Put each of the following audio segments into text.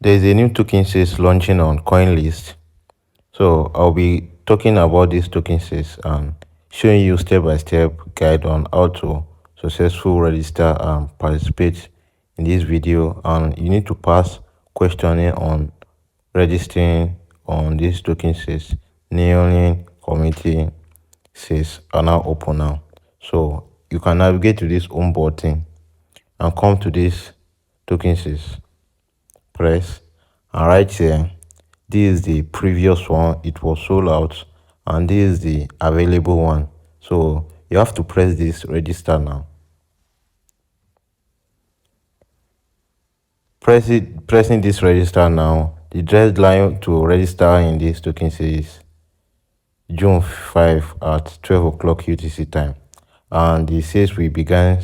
There's a new token sales launching on Coinlist. So I'll be talking about this token sales and showing you step-by-step guide on how to successfully register and participate in this video. And you need to pass questionnaire on registering on this token sales. Neoning committee says are now open now. So you can navigate to this home button and come to this token sales. Press, and right here, this is the previous one, it was sold out, and this is the available one. So you have to press this register now. Pressing this register now, the deadline to register in this token says June 5 at 12 o'clock UTC time, and the sales will begin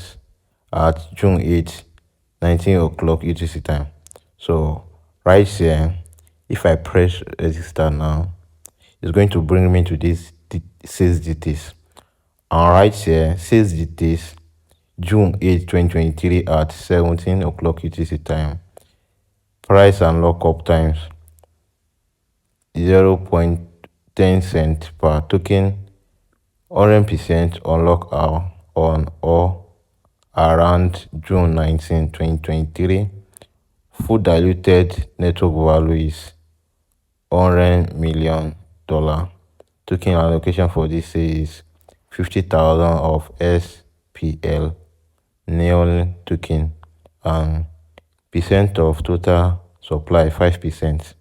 at June 8, 19 o'clock UTC time. So right here, if I press register now, it's going to bring me to this sales details. And right here, sales details, June 8, 2023 at 17 o'clock UTC time. Price and lockup times, 0.10 cent per token, 100% on lockout on or around June 19, 2023. Full diluted network value is $100 million. Token allocation for this is 50,000 of SPL Neon token and percent of total supply 5%.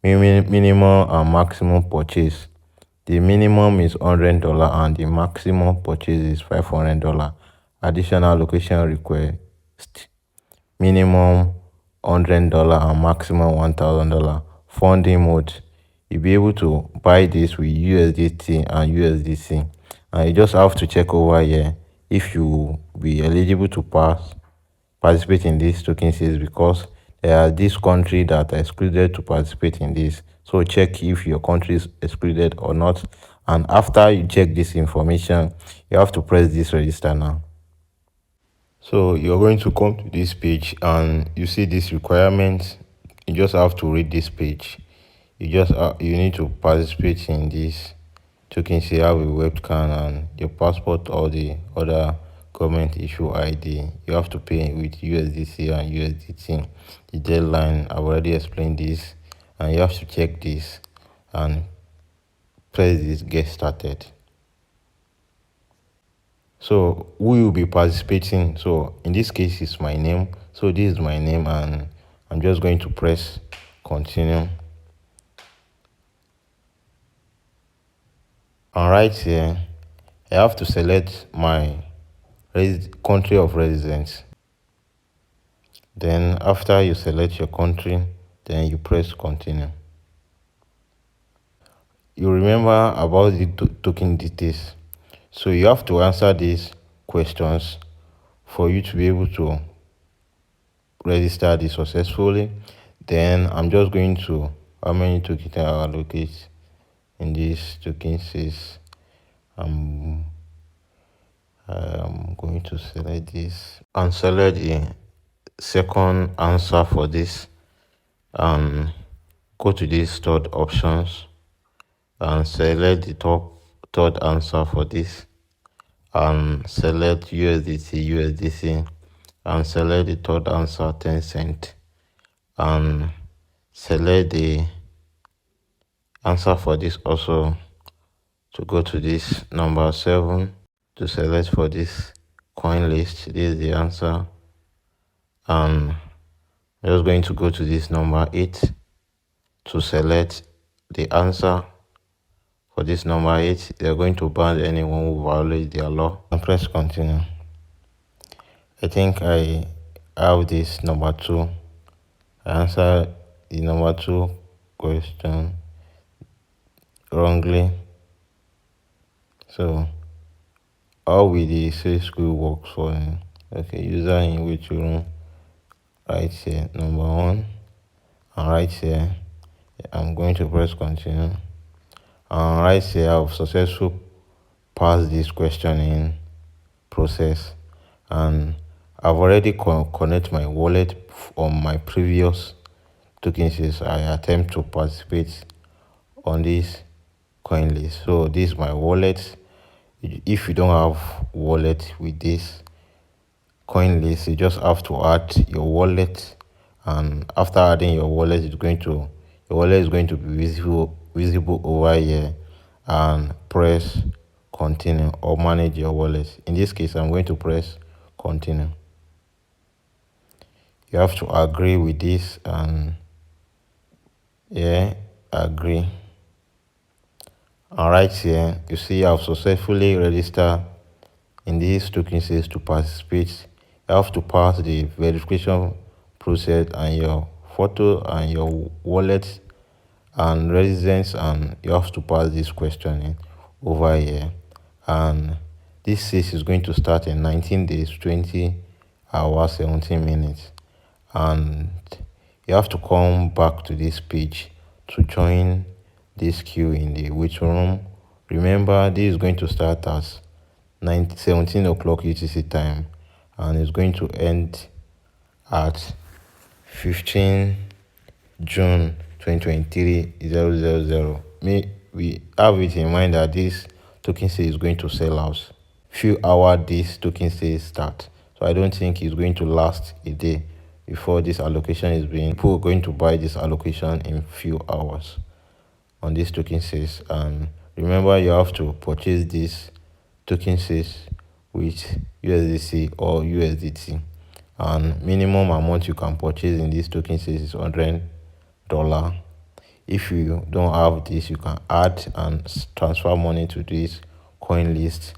Minimum and maximum purchase. The minimum is $100 and the maximum purchase is $500. Additional location request. Minimum $100 and maximum $1,000. Funding mode. You'll be able to buy this with USDT and USDC. And you just have to check over here if you be eligible to participate in this token sales, because there are these countries that are excluded to participate in this. So check if your country is excluded or not. And after you check this information, you have to press this register now. So you're going to come to this page and you see these requirements. You just have to read this page. You need to participate in this token sale, have a webcam and your passport or the other government issue ID. You have to pay with USDC and USDT. The deadline, I've already explained this, and you have to check this and press this get started. So who will be participating? So in this case it's my name. So this is my name and I'm just going to press continue. And right here I have to select my country of residence. Then after you select your country, then you press continue. You remember about the token details. So you have to answer these questions for you to be able to register this successfully. Then I'm just going to how many tokens I allocate in this token sales. I'm going to select this and select the second answer for this and go to this third options and select the third answer for this and select USDC and select the third answer 10 cent and select the answer for this also to go to this number 7 to select for this coin list. This is the answer, and I'm just going to go to this number 8 to select the answer for this number 8. They're going to ban anyone who violates their law and press continue. I think I have this number 2. I answered the number 2 question wrongly. So how will the sales school work for him? Okay, user in which room, right here number 1, and right here I'm going to press continue. And right here I've successfully passed this questioning process, and I've already connect my wallet on my previous token sales, I attempt to participate on this Coinlist. So this is my wallet. If you don't have wallet with this Coinlist, you just have to add your wallet, and after adding your wallet, your wallet is going to be visible over here, and press continue or manage your wallet. In this case, I'm going to press continue. You have to agree with this, and yeah, agree. And right here, you see I've successfully registered in these token sales. To participate, you have to pass the verification process, and your photo and your wallet and residence, and you have to pass this questioning over here. And this sales is going to start in 19 days, 20 hours, 17 minutes. And you have to come back to this page to join this queue in the waiting room. Remember, this is going to start at 17 o'clock UTC time, and it's going to end at 15 June 2023 000. We have it in mind that this token sale is going to sell out few hours this token sale start. So I don't think it's going to last a day before this allocation is being. People are going to buy this allocation in few hours on this token sales. And remember, you have to purchase this token sales with USDC or USDT, and minimum amount you can purchase in this token sales is $100. If you don't have this, you can add and transfer money to this Coinlist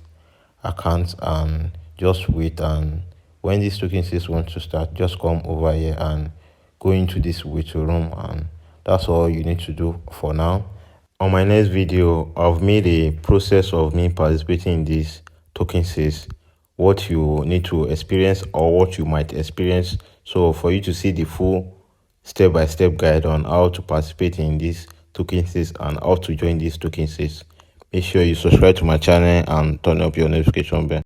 account and just wait. And when this token sales wants to start, just come over here and go into this waiting room, and that's all you need to do for now. On my next video, I've made a process of me participating in this token sales, what you need to experience or what you might experience. So for you to see the full step-by-step guide on how to participate in this token sales and how to join this token sales, make sure you subscribe to my channel and turn up your notification bell.